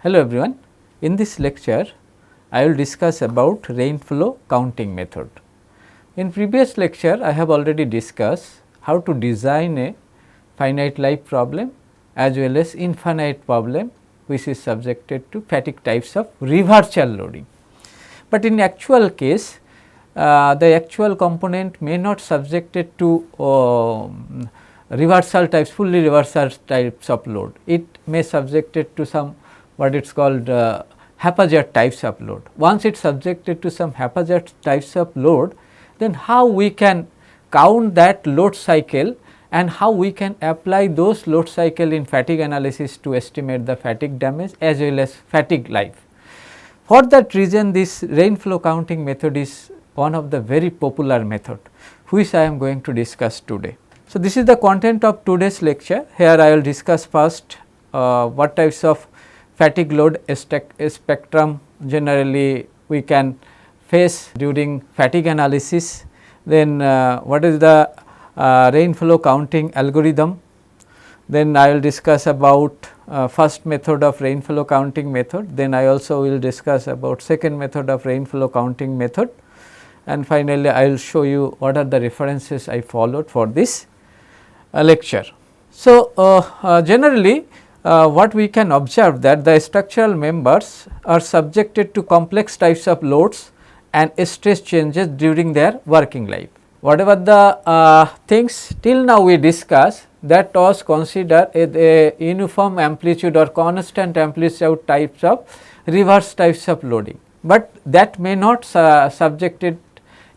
Hello everyone, in this lecture I will discuss about rainflow counting method. In previous lecture I have already discussed how to design a finite life problem as well as infinite problem which is subjected to fatigue types of reversal loading. But in actual case the actual component may not subjected to reversal types, fully reversal types of load. It may subjected to some what it is called haphazard types of load. Once it is subjected to some haphazard types of load, then how we can count that load cycle and how we can apply those load cycle in fatigue analysis to estimate the fatigue damage as well as fatigue life. For that reason, this rainflow counting method is one of the very popular method which I am going to discuss today. So, this is the content of today's lecture. Here I will discuss first what types of fatigue load spectrum generally we can face during fatigue analysis, then what is the rainflow counting algorithm, then I will discuss about first method of rainflow counting method, then I also will discuss about second method of rainflow counting method, and finally I will show you what are the references I followed for this lecture. So, generally what we can observe that the structural members are subjected to complex types of loads and stress changes during their working life. Whatever the things till now we discussed, that was considered a uniform amplitude or constant amplitude types of reverse types of loading, but that may not subjected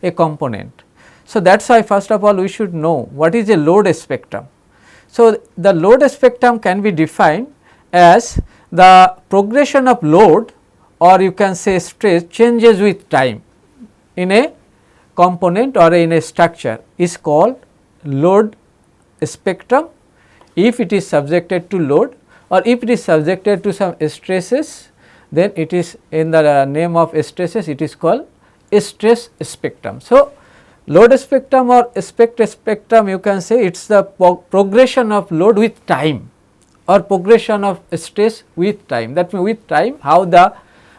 a component. So, that is why first of all we should know what is a load spectrum. So, the load spectrum can be defined as the progression of load or you can say stress changes with time in a component or in a structure is called load spectrum if it is subjected to load, or if it is subjected to some stresses, then it is in the name of stresses it is called stress spectrum. So, load spectrum or spectrum you can say it is the progression of load with time or progression of stress with time. That means, with time how the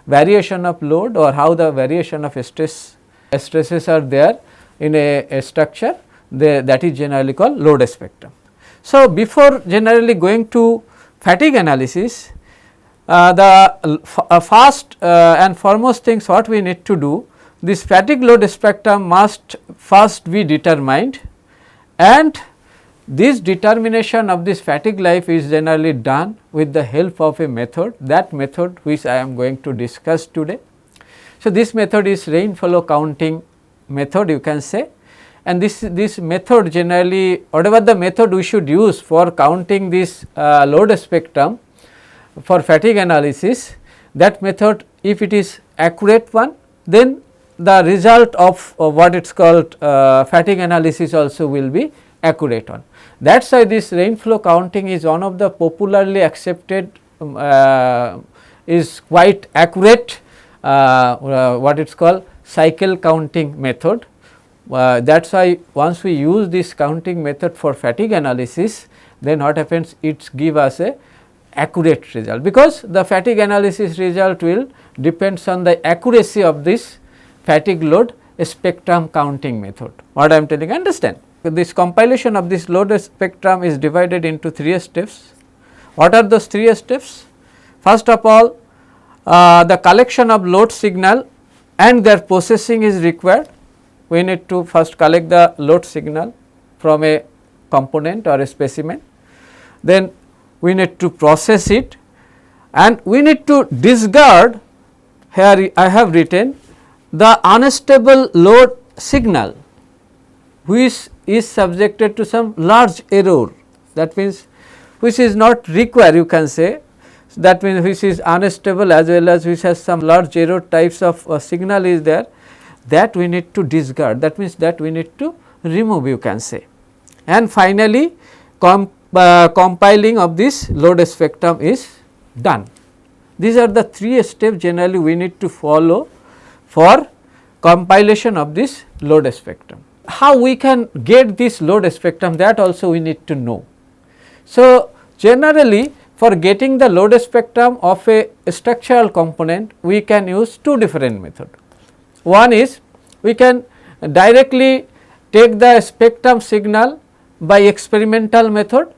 variation of load or how the variation of stresses are there in a structure, that is generally called load spectrum. So, before generally going to fatigue analysis, the first and foremost things what we need to do, this fatigue load spectrum must first be determined, and this determination of this fatigue life is generally done with the help of a method, that method which I am going to discuss today. So, this method is rainflow counting method you can say, and this method generally whatever the method we should use for counting this load spectrum for fatigue analysis, that method if it is accurate one, then the result of what it is called fatigue analysis also will be accurate one. That is why this rainflow counting is one of the popularly accepted is quite accurate what it is called cycle counting method. That is why once we use this counting method for fatigue analysis, then what happens, it give us a accurate result, because the fatigue analysis result will depends on the accuracy of this fatigue load spectrum counting method. What I am telling, understand? This compilation of this load spectrum is divided into 3 steps. What are those 3 steps? First of all, the collection of load signal and their processing is required. We need to first collect the load signal from a component or a specimen, then we need to process it, and we need to discard, here I have written, the unstable load signal which is subjected to some large error, that means which is not required you can say, that means which is unstable as well as which has some large error types of signal is there, that we need to discard, that means that we need to remove you can say. And finally, compiling of this load spectrum is done. These are the 3 steps generally we need to follow for compilation of this load spectrum. How we can get this load spectrum, that also we need to know. So, generally for getting the load spectrum of a structural component, we can use two different methods. One is we can directly take the spectrum signal by experimental method,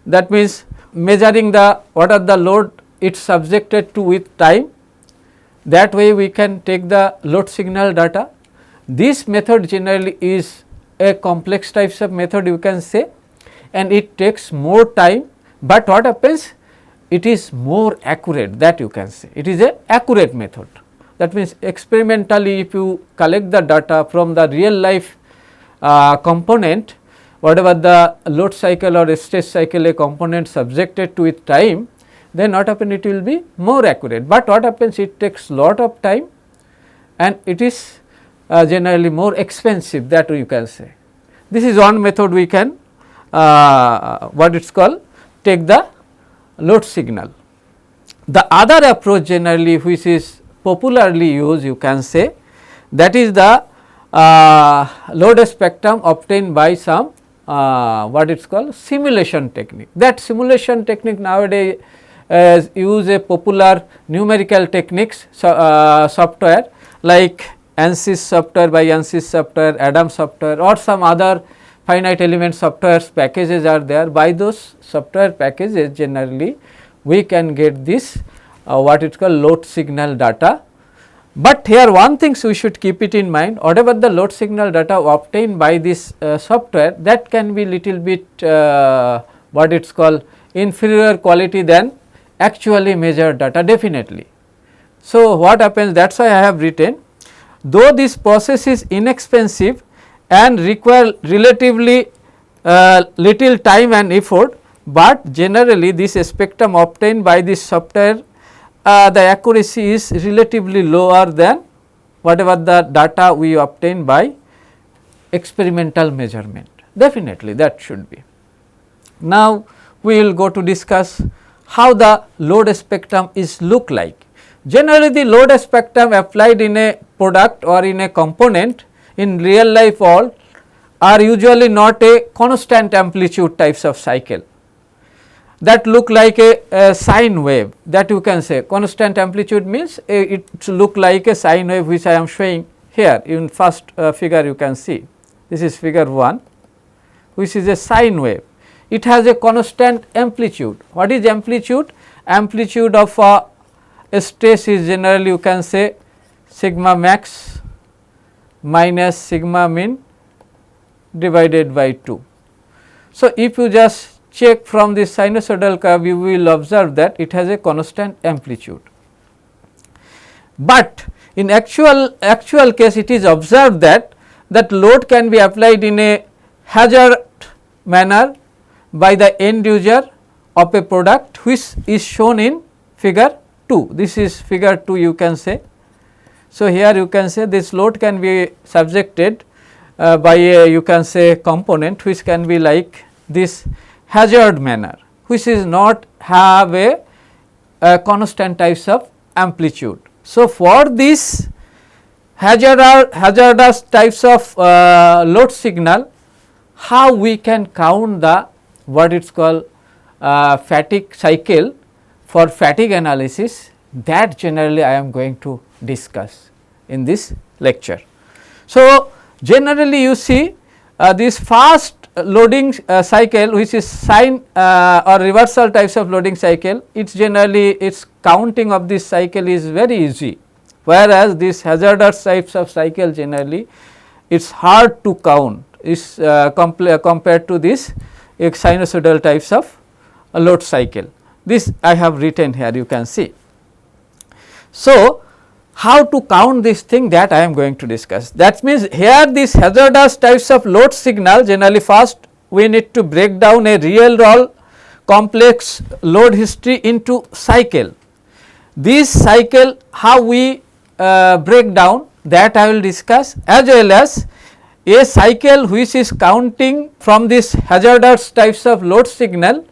that means measuring the what are the load it is subjected to with time. That way we can take the load signal data. This method generally is a complex types of method, you can say, and it takes more time, but what happens, it is more accurate, that you can say, it is a accurate method. That means experimentally if you collect the data from the real life component, whatever the load cycle or state cycle a component subjected to with time, then what happen, it will be more accurate, but what happens, it takes lot of time and it is generally more expensive, that you can say. This is one method we can what it is called, take the load signal. The other approach generally which is popularly used, you can say, that is the load spectrum obtained by some what it is called simulation technique. That simulation technique nowadays use a popular numerical techniques software like ANSYS software by ANSYS software, ADAM software or some other finite element software packages are there. By those software packages generally we can get this what it is called load signal data. But here one thing we should keep it in mind, whatever the load signal data obtained by this software, that can be little bit what it is called inferior quality than actually measured data, definitely. So, what happens, that is why I have written, though this process is inexpensive and require relatively little time and effort, but generally this spectrum obtained by this software the accuracy is relatively lower than whatever the data we obtain by experimental measurement, definitely that should be. Now, we will go to discuss how the load spectrum is look like. Generally the load spectrum applied in a product or in a component in real life world are usually not a constant amplitude types of cycle, that look like a sine wave, that you can say. Constant amplitude means it look like a sine wave, which I am showing here in first figure, you can see this is figure 1, which is a sine wave. It has a constant amplitude. What is amplitude? Amplitude of a stress is generally, you can say, sigma max minus sigma min divided by 2. So, if you just check from this sinusoidal curve, you will observe that it has a constant amplitude. But in actual case, it is observed that load can be applied in a hazard manner by the end user of a product, which is shown in figure 2. This is figure 2, you can say. So, here you can say this load can be subjected by a, you can say, component which can be like this hazard manner, which is not have a constant types of amplitude. So, for this hazardous types of load signal, how we can count the what it is called fatigue cycle for fatigue analysis, that generally I am going to discuss in this lecture. So, generally you see this fast loading cycle, which is sine or reversal types of loading cycle, it's generally its counting of this cycle is very easy, whereas this hazardous types of cycle generally it's hard to count is compared to this sinusoidal types of load cycle. This I have written here, you can see. So, how to count this thing, that I am going to discuss. That means, here this hazardous types of load signal, generally first we need to break down a real world complex load history into cycle. This cycle how we break down, that I will discuss, as well as a cycle which is counting from this hazardous types of load signal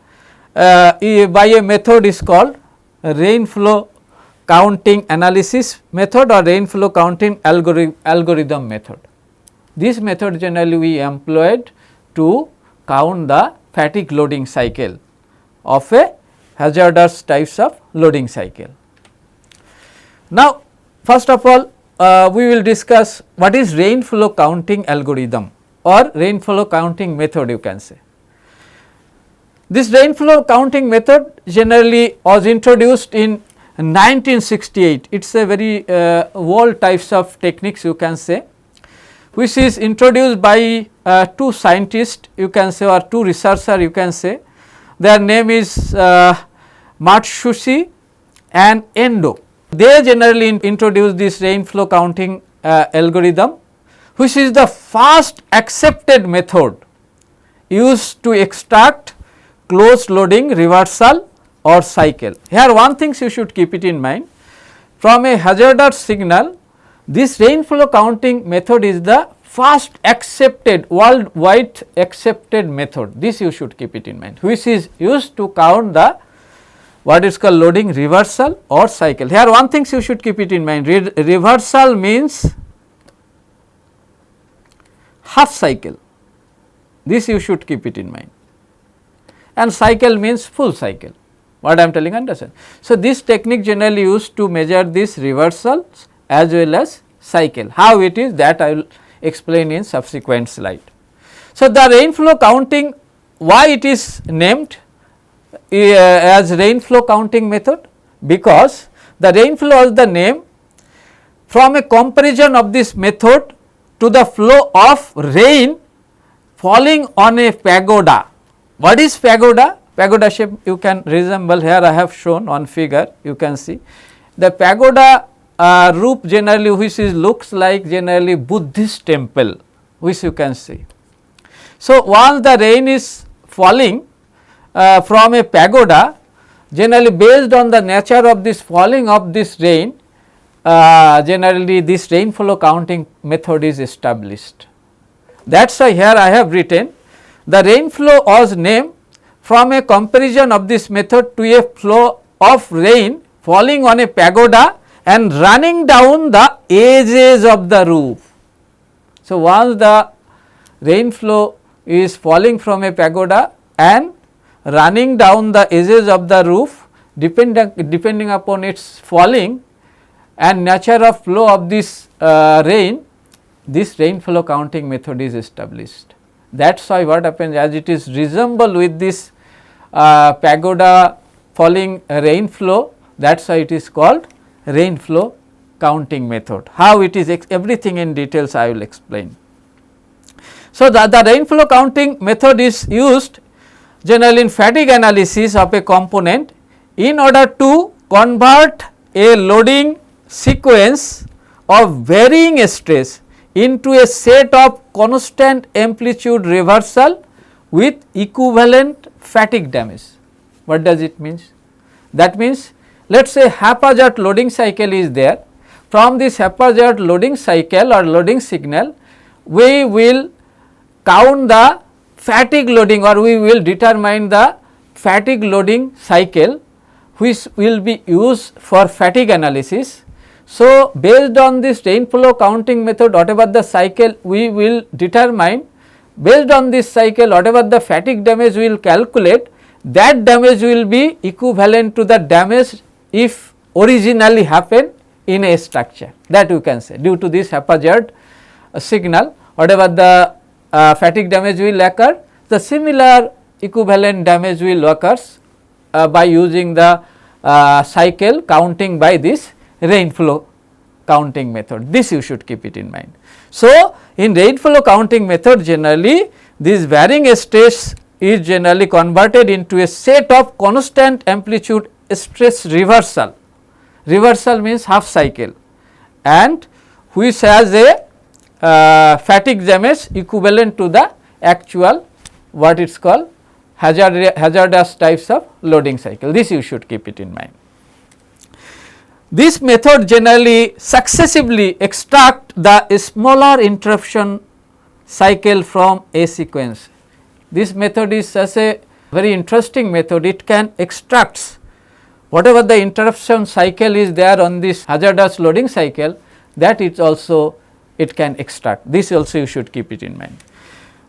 by a method is called rain flow counting analysis method or rain flow counting algorithm method. This method generally we employed to count the fatigue loading cycle of a hazardous types of loading cycle. Now, first of all we will discuss what is rain flow counting algorithm or rain flow counting method you can say. This rain flow counting method generally was introduced in 1968. It is a very old types of techniques you can say, which is introduced by two scientists you can say or two researchers you can say. Their name is Matsushi and Endo. They generally introduced this rain flow counting algorithm, which is the first accepted method used to extract closed loading reversal or cycle. Here one thing you should keep it in mind, from a hazardous signal this rain flow counting method is the first accepted worldwide accepted method, this you should keep it in mind, which is used to count the what is called loading reversal or cycle. Here one thing you should keep it in mind, reversal means half cycle, this you should keep it in mind, and cycle means full cycle, what I am telling understand. So, this technique generally used to measure this reversals as well as cycle. How it is, that I will explain in subsequent slide. So, the rain flow counting, why it is named as rain flow counting method? Because the rain flow is the name from a comparison of this method to the flow of rain falling on a pagoda. What is pagoda? Pagoda shape you can resemble, here I have shown on figure you can see. The pagoda roof generally which is looks like generally Buddhist temple, which you can see. So, once the rain is falling from a pagoda, generally based on the nature of this falling of this rain, generally this rain flow counting method is established. That is why here I have written the rain flow was named from a comparison of this method to a flow of rain falling on a pagoda and running down the edges of the roof. So, once the rain flow is falling from a pagoda and running down the edges of the roof, depending upon its falling and nature of flow of this rain, this rain flow counting method is established. That is why what happens, as it is resemble with this pagoda falling rain flow, that is why it is called rain flow counting method. How it is, everything in details I will explain. So, the rain flow counting method is used generally in fatigue analysis of a component in order to convert a loading sequence of varying stress into a set of constant amplitude reversal with equivalent fatigue damage. What does it mean? That means, let us say haphazard loading cycle is there. From this haphazard loading cycle or loading signal, we will count the fatigue loading or we will determine the fatigue loading cycle, which will be used for fatigue analysis. So, based on this rain flow counting method, whatever the cycle we will determine, based on this cycle whatever the fatigue damage we will calculate, that damage will be equivalent to the damage if originally happened in a structure, that you can say. Due to this haphazard signal, whatever the fatigue damage will occur, the similar equivalent damage will occurs by using the cycle counting by this rain flow counting method. This you should keep it in mind. So, in rain flow counting method generally this varying stress is generally converted into a set of constant amplitude stress reversal. Reversal means half cycle, and which has a fatigue damage equivalent to the actual what it is called hazardous types of loading cycle. This you should keep it in mind. This method generally successively extract the smaller interruption cycle from a sequence. This method is such a very interesting method. It can extract whatever the interruption cycle is there on this hazardous loading cycle, that it also it can extract. This also you should keep it in mind.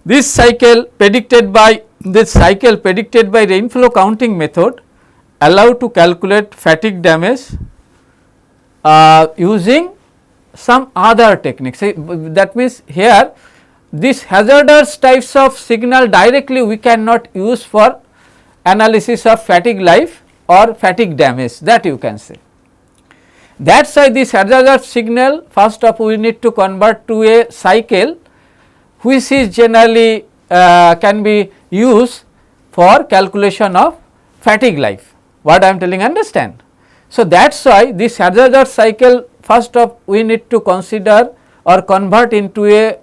This cycle predicted by rain flow counting method allow to calculate fatigue damage using some other techniques. That means, here this hazardous types of signal directly we cannot use for analysis of fatigue life or fatigue damage, that you can say. That is why this hazardous signal first of we need to convert to a cycle which is generally can be used for calculation of fatigue life. What I am telling, understand? So, that is why this hazardous cycle first of we need to consider or convert into a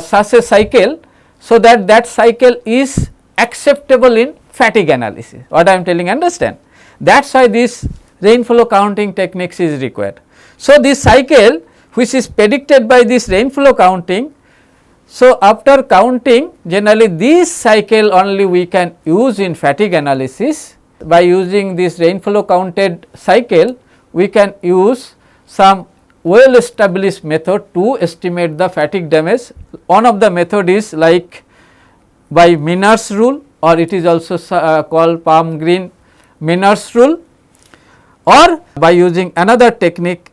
such a cycle, so that that cycle is acceptable in fatigue analysis. What I am telling, understand? That is why this rain flow counting techniques is required. So, this cycle which is predicted by this rain flow counting. So, after counting, generally this cycle only we can use in fatigue analysis. By using this rain flow counted cycle, we can use some well established method to estimate the fatigue damage. One of the method is like by Minard's rule, or it is also called Palmgren-Minard's rule, or by using another technique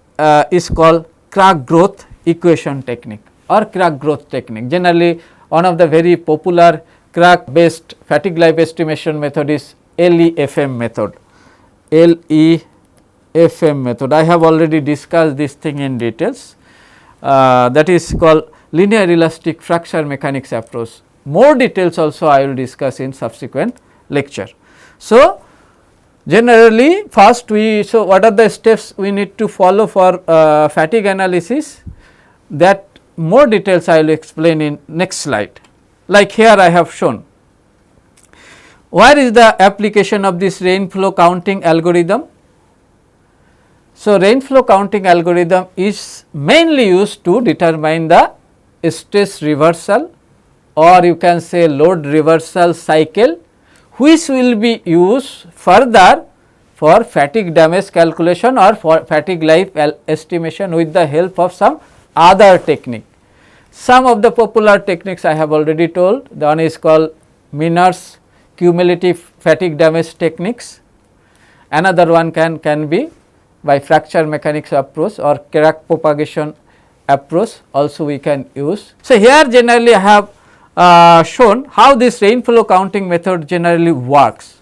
is called crack growth equation technique or crack growth technique. Generally, one of the very popular crack based fatigue life estimation method is LEFM method. LEFM method, I have already discussed this thing in details, that is called linear elastic fracture mechanics approach. More details also I will discuss in subsequent lecture. So, generally first so what are the steps we need to follow for fatigue analysis, that more details I will explain in next slide. Like here I have shown. Where is the application of this rain flow counting algorithm? So, rain flow counting algorithm is mainly used to determine the stress reversal, or you can say load reversal cycle, which will be used further for fatigue damage calculation or for fatigue life estimation with the help of some other technique. Some of the popular techniques I have already told. The one is called Minard's cumulative fatigue damage techniques. Another one can be by fracture mechanics approach or crack propagation approach also we can use. So, here generally I have shown how this rain flow counting method generally works.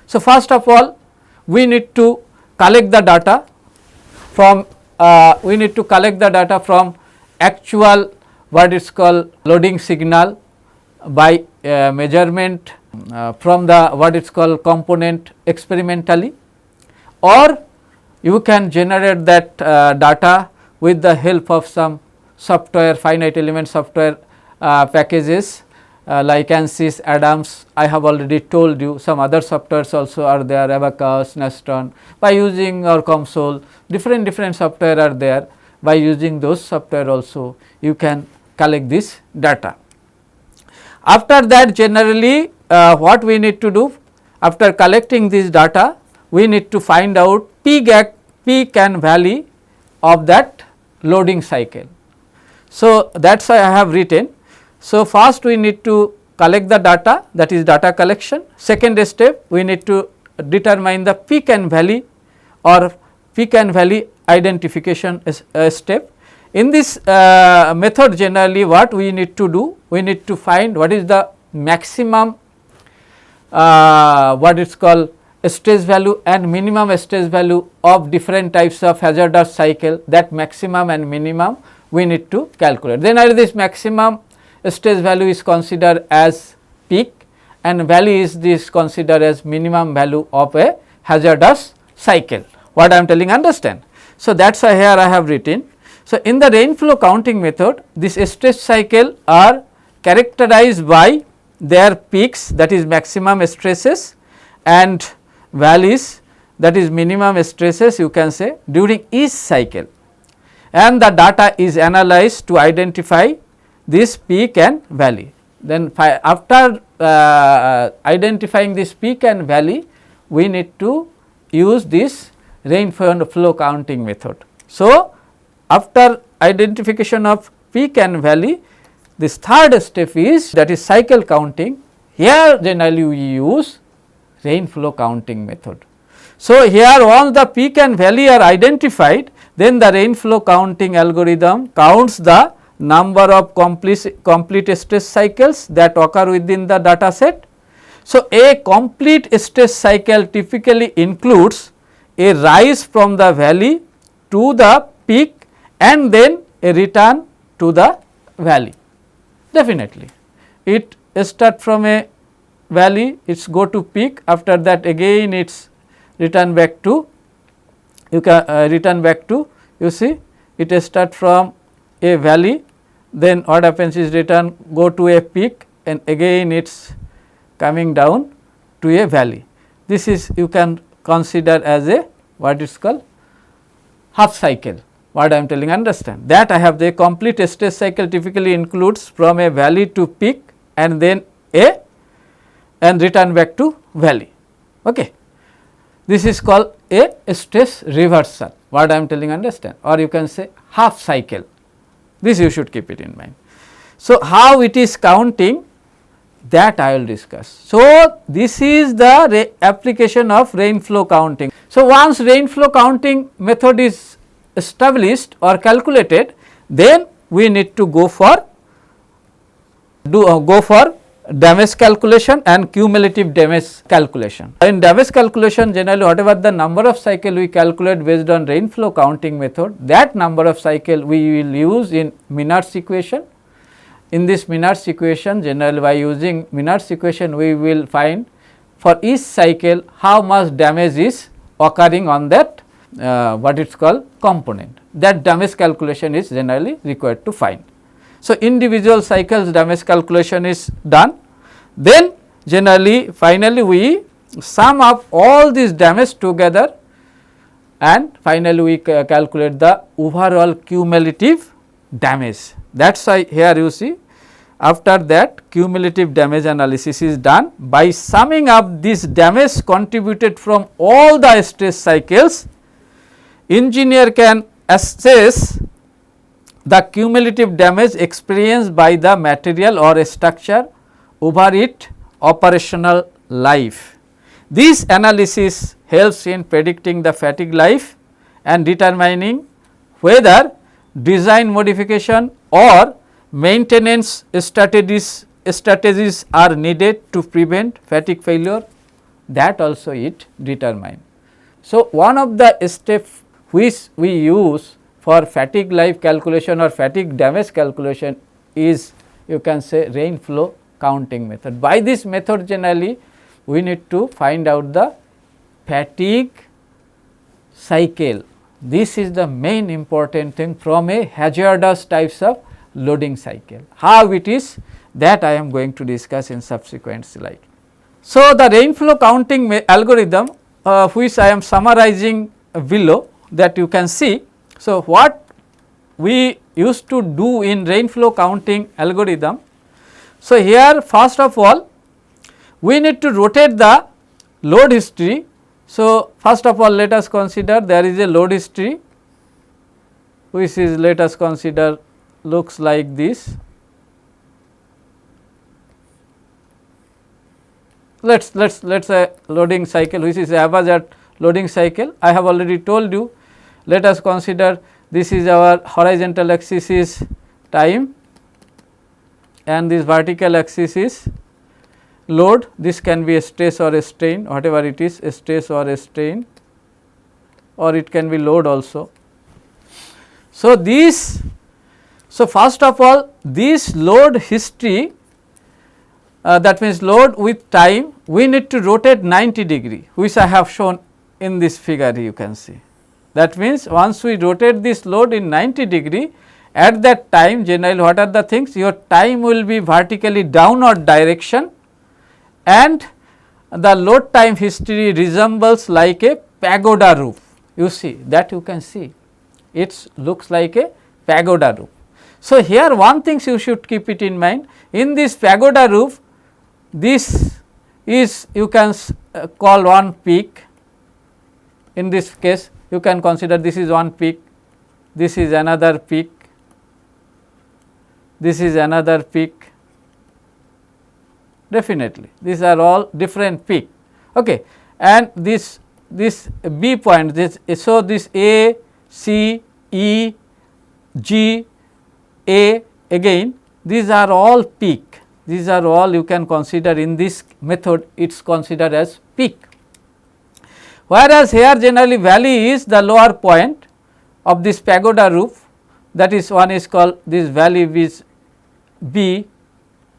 So, first of all we need to collect the data from actual what is called loading signal by measurement from the what is called component experimentally, or you can generate that data with the help of some software, finite element software packages like ANSYS, ADAMS. I have already told you some other softwares also are there, Abacus, Nastran. By using or COMSOL, different software are there. By using those software also you can collect this data. After that, generally what we need to do after collecting this data, we need to find out peak and valley of that loading cycle. So, that is why I have written. So, first we need to collect the data, that is data collection. Second step, we need to determine the peak and valley or peak and valley identification step. In this method, generally what we need to do, we need to find what is the maximum what is called stress value and minimum stress value of different types of hazardous cycle. That maximum and minimum we need to calculate. Then either this maximum stress value is considered as peak and value is this considered as minimum value of a hazardous cycle. What I am telling, understand? So, that is why here I have written. So, in the rain flow counting method, this stress cycle are characterized by their peaks, that is maximum stresses, and valleys, that is minimum stresses you can say, during each cycle, and the data is analyzed to identify this peak and valley. Then after identifying this peak and valley, we need to use this rain flow counting method. So, after identification of peak and valley, this third step is, that is cycle counting. Here generally we use rain flow counting method. So, here once the peak and valley are identified, then the rain flow counting algorithm counts the number of complete stress cycles that occur within the data set. So, a complete stress cycle typically includes a rise from the valley to the peak and then a return to the valley. Definitely, it start from a valley, it go to peak, after that again it's return back to, you can return back to, you see it start from a valley, then what happens is return go to a peak and again it's coming down to a valley. This is you can consider as a what is called half cycle. What I am telling, understand that I have the complete stress cycle typically includes from a valley to peak and then a and return back to valley. Okay. This is called a stress reversal, what I am telling, understand, or you can say half cycle. This you should keep it in mind. So, how it is counting, that I will discuss. So, this is the application of rain flow counting. So, once rain flow counting method is established or calculated, then we need to go for damage calculation and cumulative damage calculation. In damage calculation, generally whatever the number of cycle we calculate based on rain flow counting method, that number of cycle we will use in Minard's equation. In this Minard's equation, generally by using Minard's equation we will find for each cycle how much damage is occurring on that what it is called component. That damage calculation is generally required to find. So, individual cycles damage calculation is done, then generally finally we sum up all these damage together and finally we calculate the overall cumulative damage. That is why here you see, after that cumulative damage analysis is done. By summing up this damage contributed from all the stress cycles, engineer can assess the cumulative damage experienced by the material or structure over its operational life. This analysis helps in predicting the fatigue life and determining whether design modification or maintenance strategies are needed to prevent fatigue failure, that also it determines. So, one of the steps which we use for fatigue life calculation or fatigue damage calculation is, you can say, rain flow counting method. By this method generally we need to find out the fatigue cycle. This is the main important thing from a hazardous types of loading cycle. How it is, that I am going to discuss in subsequent slide. So, the rain flow counting algorithm which I am summarizing below, that you can see. So, what we used to do in rain flow counting algorithm. So, here first of all we need to rotate the load history. So, first of all let us consider there is a load history which is, let us consider, looks like this. Let's say loading cycle which is average loading cycle. I have already told you, let us consider this is our horizontal axis is time and this vertical axis is load. This can be a stress or a strain, whatever it is, a stress or a strain, or it can be load also. So, first of all this load history, that means load with time, we need to rotate 90 degree, which I have shown in this figure, you can see. That means, once we rotate this load in 90 degree, at that time generally what are the things, your time will be vertically downward direction and the load time history resembles like a pagoda roof. You see that, you can see it looks like a pagoda roof. So, here one thing you should keep it in mind, in this pagoda roof, this is, you can call one peak. In this case you can consider this is one peak, this is another peak, this is another peak, definitely these are all different peak. Okay. And this this B point, so this A, C, E, G, A, again these are all peak, these are all you can consider in this method, it is considered as peak. Whereas here generally valley is the lower point of this pagoda roof, that is one is called this valley is B,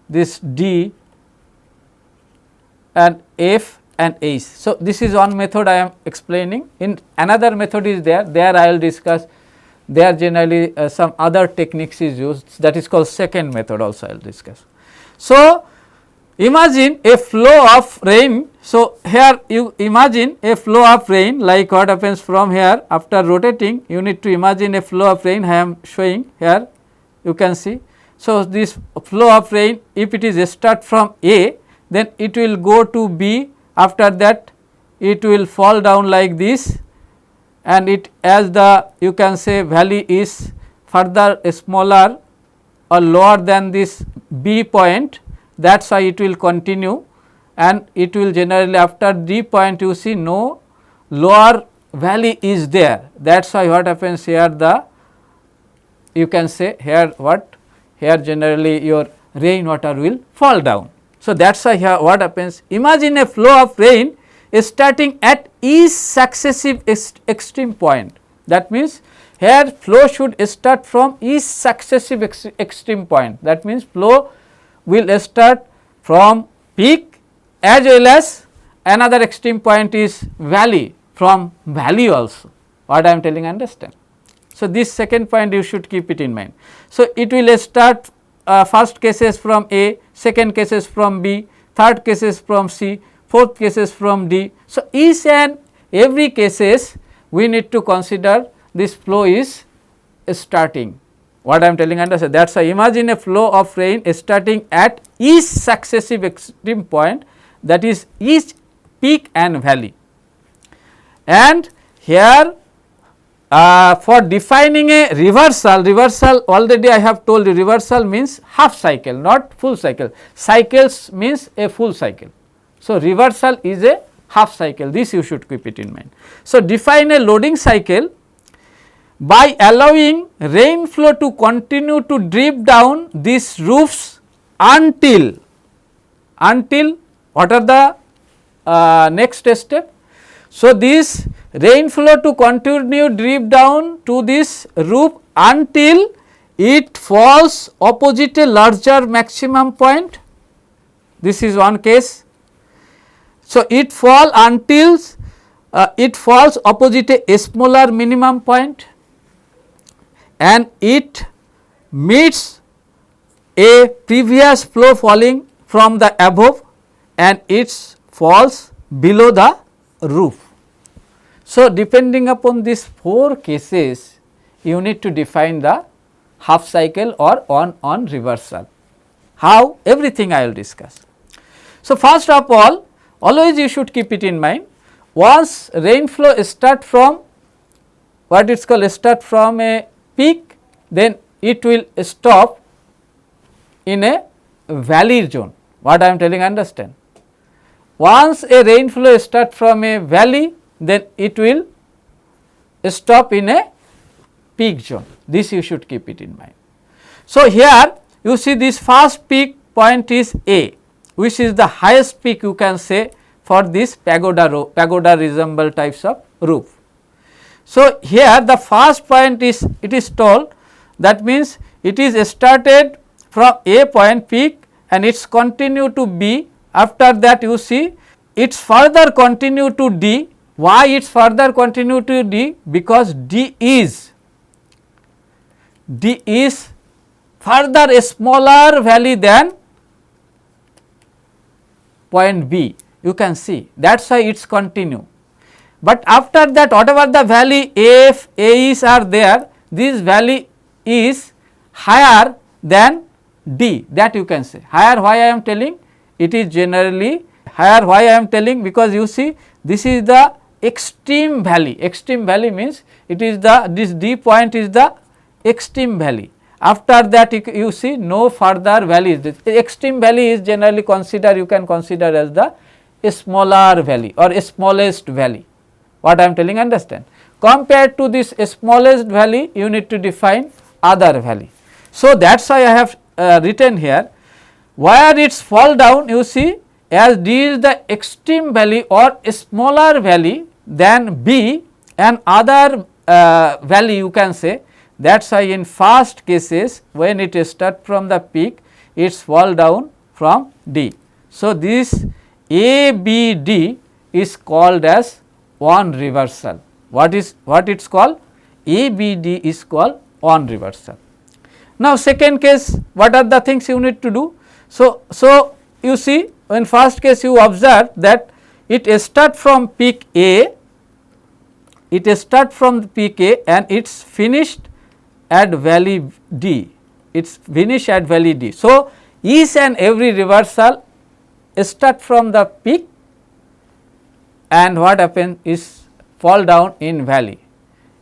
this D and F and H. So, this is one method I am explaining. In another method is there I will discuss, there generally some other techniques is used, that is called second method also I will discuss. So, imagine a flow of rain. So, here you imagine a flow of rain like what happens from here after rotating, you need to imagine a flow of rain I am showing here, you can see. So, this flow of rain, if it is start from A, then it will go to B, after that it will fall down like this, and it as the you can say valley is further smaller or lower than this B point, that is why it will continue, and it will generally after D point you see no lower valley is there, that is why what happens here the you can say here what here generally your rain water will fall down. So, that is why here what happens, imagine a flow of rain is starting at each successive extreme point, that means here flow should start from each successive extreme point, that means flow will start from peak as well as another extreme point is valley, from valley also, what I am telling understand. So, this second point you should keep it in mind. So, it will start first cases from A, second cases from B, third cases from C, fourth cases from D. So, each and every cases we need to consider this flow is starting, what I am telling understand. That is why imagine a flow of rain starting at each successive extreme point, that is each peak and valley. And here for defining a reversal, already I have told you reversal means half cycle, not full cycle, cycles means a full cycle. So, reversal is a half cycle, this you should keep it in mind. So, define a loading cycle by allowing rain flow to continue to drip down these roofs until what are the next step. So, this rain flow to continue drip down to this roof until it falls opposite a larger maximum point, this is one case. So, it fall until it falls opposite a smaller minimum point and it meets a previous flow falling from the above and it falls below the roof. So, depending upon these four cases you need to define the half cycle or on reversal. How? Everything I will discuss. So, first of all always you should keep it in mind, once rain flow start from what it is called start from a peak, then it will stop in a valley zone, what I am telling understand. Once a rain flow start from a valley, then it will stop in a peak zone, this you should keep it in mind. So, here you see this first peak point is A, which is the highest peak you can say for this pagoda resemble types of roof. So, here the first point is it is told, that means it is started from A point peak and it is continue to B, after that you see it is further continue to D. Why it is further continue to D? Because D is further a smaller valley than point B, you can see, that is why it is continue. But after that whatever the valley F, A's are there, this valley is higher than D, that you can say. Higher, why I am telling? It is generally higher, why I am telling? Because you see this is the extreme valley, extreme valley means it is the this D point is the extreme valley. After that you see no further valley is this. Extreme valley is generally consider, you can consider as the smaller valley or smallest valley. what I am telling, understand. Compared to this smallest valley, you need to define other valley. So, that is why I have written here, where its fall down, you see, as D is the extreme valley or a smaller valley than B and other valley, you can say. That is why in first cases, when it start from the peak, its fall down from D. So, this ABD is called as on reversal. What is what it is called? ABD is called on reversal. Now, second case, what are the things you need to do? So you see, in first case you observe that it start from peak A, it start from peak A and it is finished at valley D, it is finished at valley D. So, each and every reversal start from the peak and what happens is fall down in valley.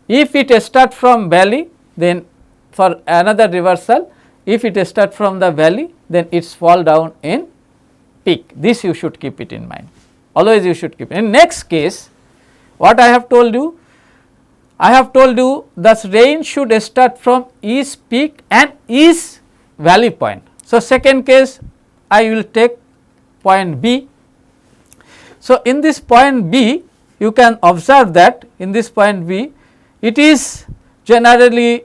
If it start from valley, then for another reversal, if it start from the valley, then it fall down in peak. This you should keep it in mind, always you should keep it. In next case, what I have told you? I have told you that range should start from each peak and each valley point. So, second case I will take point B. So, in this point B, you can observe that in this point B, it is generally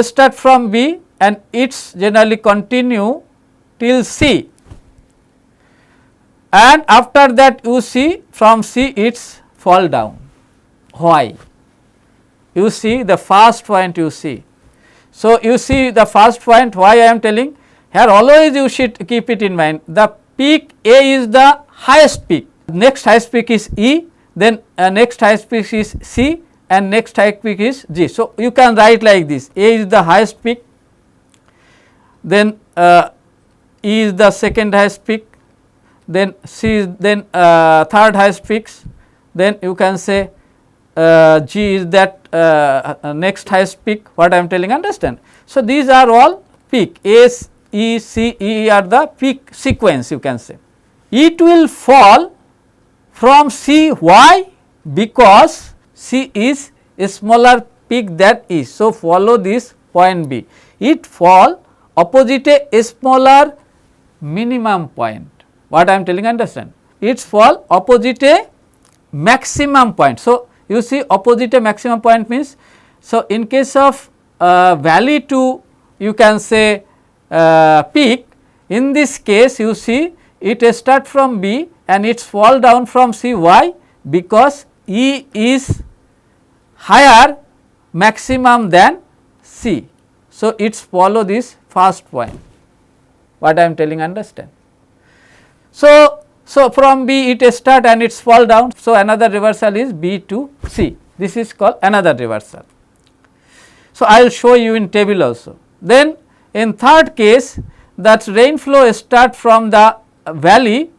start from B and it's generally continue till C, and after that you see from C it's fall down. Why? You see the first point you see. So, you see the first point, why I am telling here, always you should keep it in mind, the peak A is the highest peak, next highest peak is E, then next highest peak is C and next highest peak is G. So, you can write like this, A is the highest peak, then E is the second highest peak, then C is then third highest peaks, then you can say G is that next highest peak, what I am telling, understand. So, these are all peak, A, E, C, E are the peak sequence, you can say. It will fall from C, why? Because C is a smaller peak than E. So, follow this point B, it fall opposite a smaller minimum point, what I am telling, understand. It fall opposite a maximum point. So, you see opposite a maximum point means, so in case of valley to, you can say peak, in this case you see it start from B and it fall down from C, why? Because E is higher maximum than C. So, it follow this first point, what I am telling, understand. So, from B it start and it fall down. So, another reversal is B to C, this is called another reversal. So, I will show you in table also. Then in third case, that rain flow start from the valley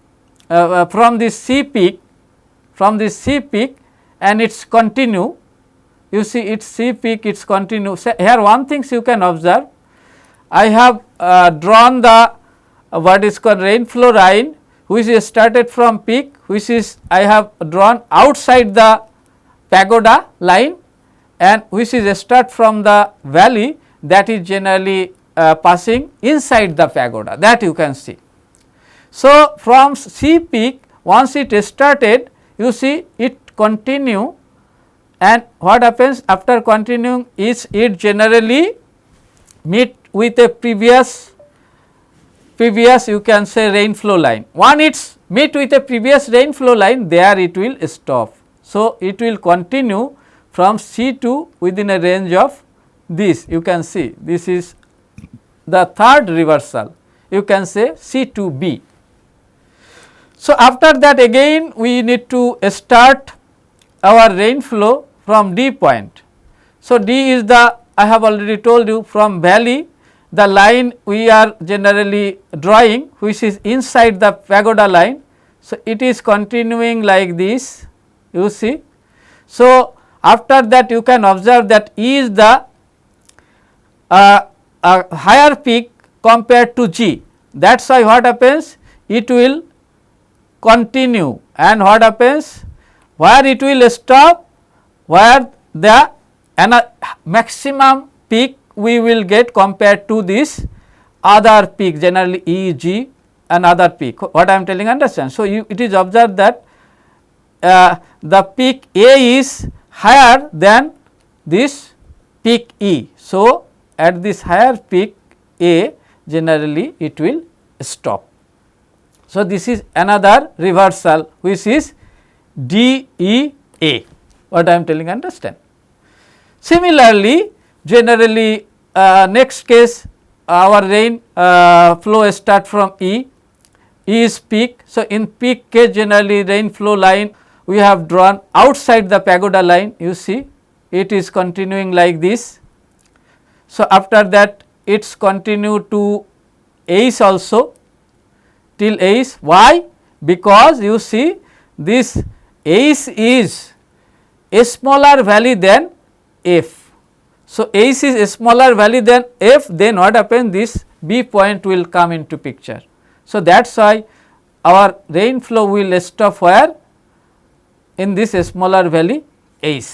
from this C peak, and it's continue. You see its C peak, it's continue. So, here one things you can observe, I have drawn the what is called rain flow line, which is started from peak, which is I have drawn outside the pagoda line, and which is start from the valley, that is generally passing inside the pagoda, that you can see. So, from C peak, once it started, you see it continue, and what happens after continuing is it generally meet with a previous you can say rain flow line. One it's meet with a previous rain flow line, there it will stop. So, it will continue from C to within a range of this, you can see this is the third reversal, you can say C to B. So, after that again we need to start our rain flow from D point. So, D is the, I have already told you, from valley the line we are generally drawing, which is inside the pagoda line. So, it is continuing like this, you see. So, after that you can observe that E is the higher peak compared to G, that is why what happens, it will continue, and what happens, where it will stop, where the maximum peak we will get compared to this other peak, generally E, G and other peak, what I am telling, understand. So, it is observed that the peak A is higher than this peak E. So, at this higher peak A, generally it will stop. So, this is another reversal which is D E A, what I am telling, understand. Similarly, generally next case our rain flow start from E, E is peak. So, in peak case generally rain flow line we have drawn outside the pagoda line, you see it is continuing like this. So, after that it's continue to H also till H. Why? Because you see this H is a smaller value than F. So, H is a smaller value than F, then what happens, this B point will come into picture. So, that is why our rain flow will stop where, in this smaller value H,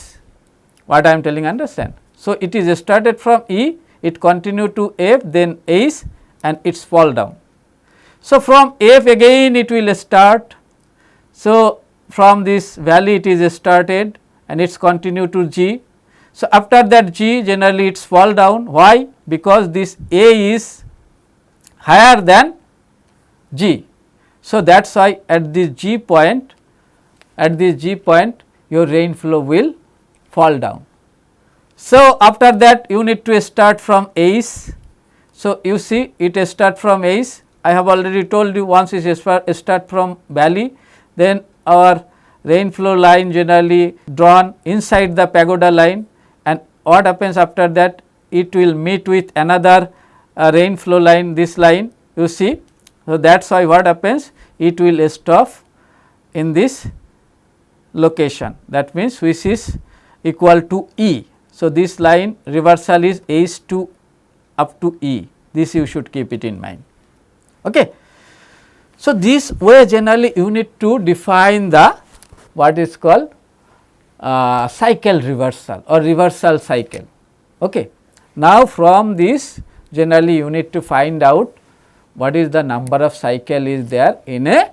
what I am telling, understand. So, it is started from E, it continue to F, then H and it fall down. So, from F again it will start. So, from this valley it is started and it is continue to G. So, after that G generally it is fall down. Why? Because this A is higher than G. So, that is why at this G point, your rain flow will fall down. So, after that you need to start from H. So, you see it start from H. I have already told you, once it start from valley, then our rain flow line generally drawn inside the pagoda line, and what happens after that, it will meet with another rain flow line, this line, you see. So, that is why what happens, it will stop in this location, that means which is equal to E. So, this line reversal is H to up to E, this you should keep it in mind. Okay. So, this way generally you need to define the what is called cycle reversal or reversal cycle. Okay. Now, from this generally you need to find out what is the number of cycle is there in a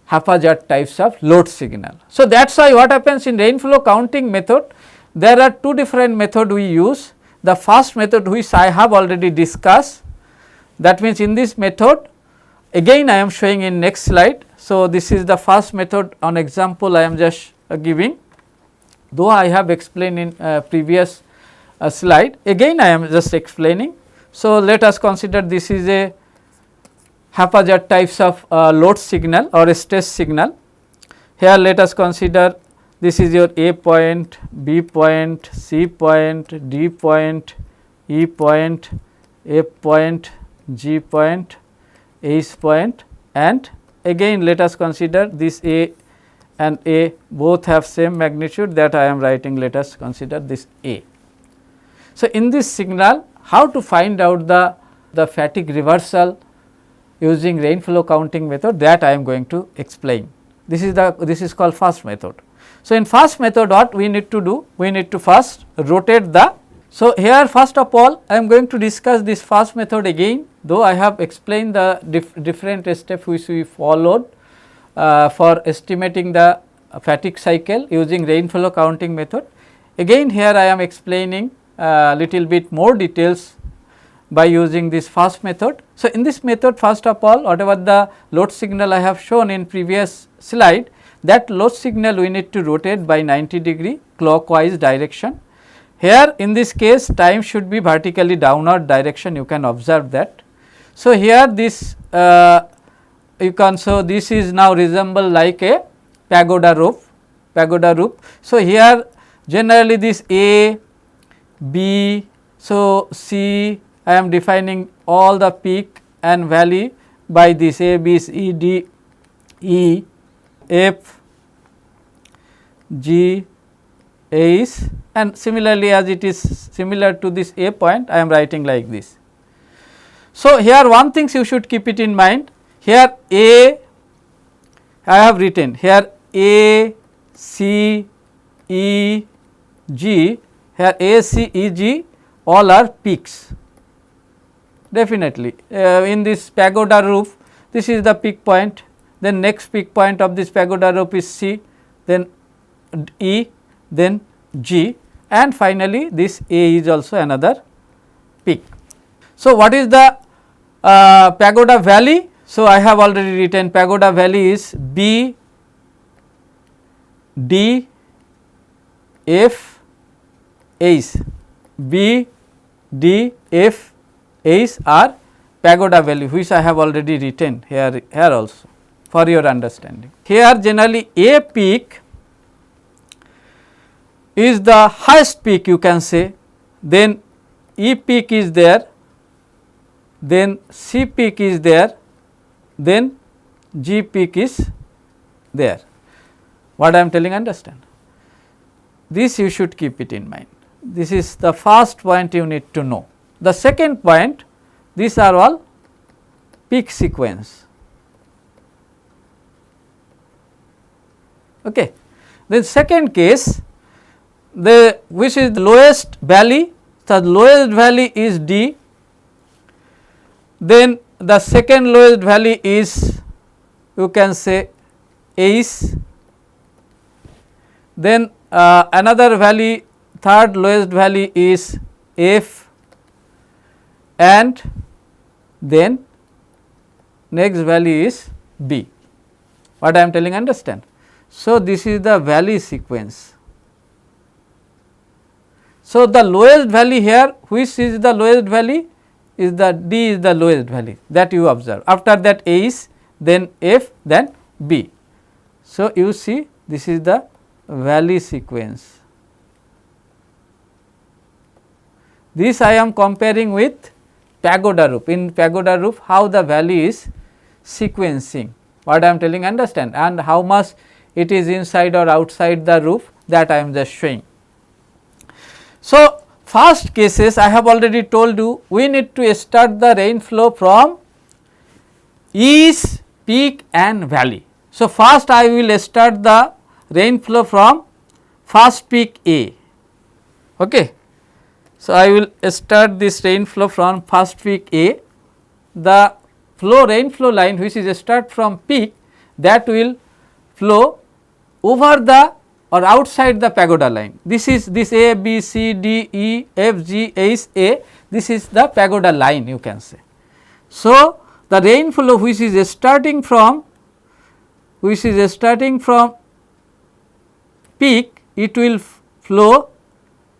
haphazard types of load signal. So, that is why what happens in rain flow counting method, there are two different methods we use. The first method which I have already discussed, that means in this method again I am showing in next slide. So, this is the first method, on example I am just giving, though I have explained in previous slide, again I am just explaining. So, let us consider this is a haphazard types of load signal or a stress signal. Here let us consider this is your A point, B point, C point, D point, E point, F point, G point, H point, and again let us consider this A and A both have same magnitude, that I am writing, let us consider this A. So, in this signal how to find out the fatigue reversal using rain flow counting method, that I am going to explain. This is called first method. So, in first method what we need to do, we need to first rotate the. So, here first of all I am going to discuss this first method again, though I have explained the different steps which we followed for estimating the fatigue cycle using rain flow counting method. Again here I am explaining little bit more details by using this first method. So, in this method first of all, whatever the load signal I have shown in previous slide, that load signal we need to rotate by 90° clockwise direction. Here in this case time should be vertically downward direction, you can observe that. So, here this you can, so this is now resemble like a pagoda roof. So, here generally this A, B, so C, I am defining all the peak and valley by this A, B, C, D, E, F, G, H, and similarly as it is similar to this A point, I am writing like this. So, here one things you should keep it in mind, here A I have written, here A, C, E, G, here A, C, E, G all are peaks. Definitely in this pagoda roof, this is the peak point, then next peak point of this pagoda roof is C, then E, then G, and finally this A is also another peak. So, what is the pagoda valley? So, I have already written pagoda valley is B, D, F, H. B, D, F, H are pagoda valley, which I have already written here also for your understanding. Here generally A peak is the highest peak, you can say, then E peak is there, then C peak is there, then G peak is there. What I am telling, understand? This you should keep it in mind. This is the first point you need to know. The second point, these are all peak sequence. Okay. Then second case, which is the lowest valley, the lowest valley is D, then the second lowest valley is, you can say, H, then another valley, third lowest valley is F, and then next valley is B. What I am telling, understand? So, this is the valley sequence. So, the lowest valley here, which is the lowest valley, is the D is the lowest valley, that you observe. After that H, then F, then B. So, you see this is the valley sequence. This I am comparing with pagoda roof. In pagoda roof, how the valley is sequencing, what I am telling, understand, and how much it is inside or outside the roof, that I am just showing. So, first cases I have already told you, we need to start the rain flow from east, peak and valley. So, first I will start the rain flow from first peak A. Okay. So, I will start this rain flow from first peak A. The rain flow line which is start from peak, that will flow over the or outside the pagoda line. This is this A, B, C, D, E, F, G, H, A, this is the pagoda line, you can say. So, the rain flow which is starting from peak, it will flow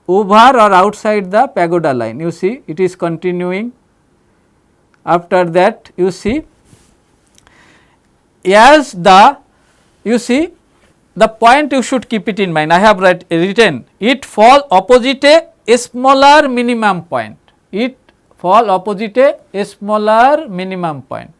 over or outside the pagoda line. You see it is continuing. After that, you see, as the, you see, the point you should keep it in mind, I have written, it fall opposite a smaller minimum point, it fall opposite a smaller minimum point.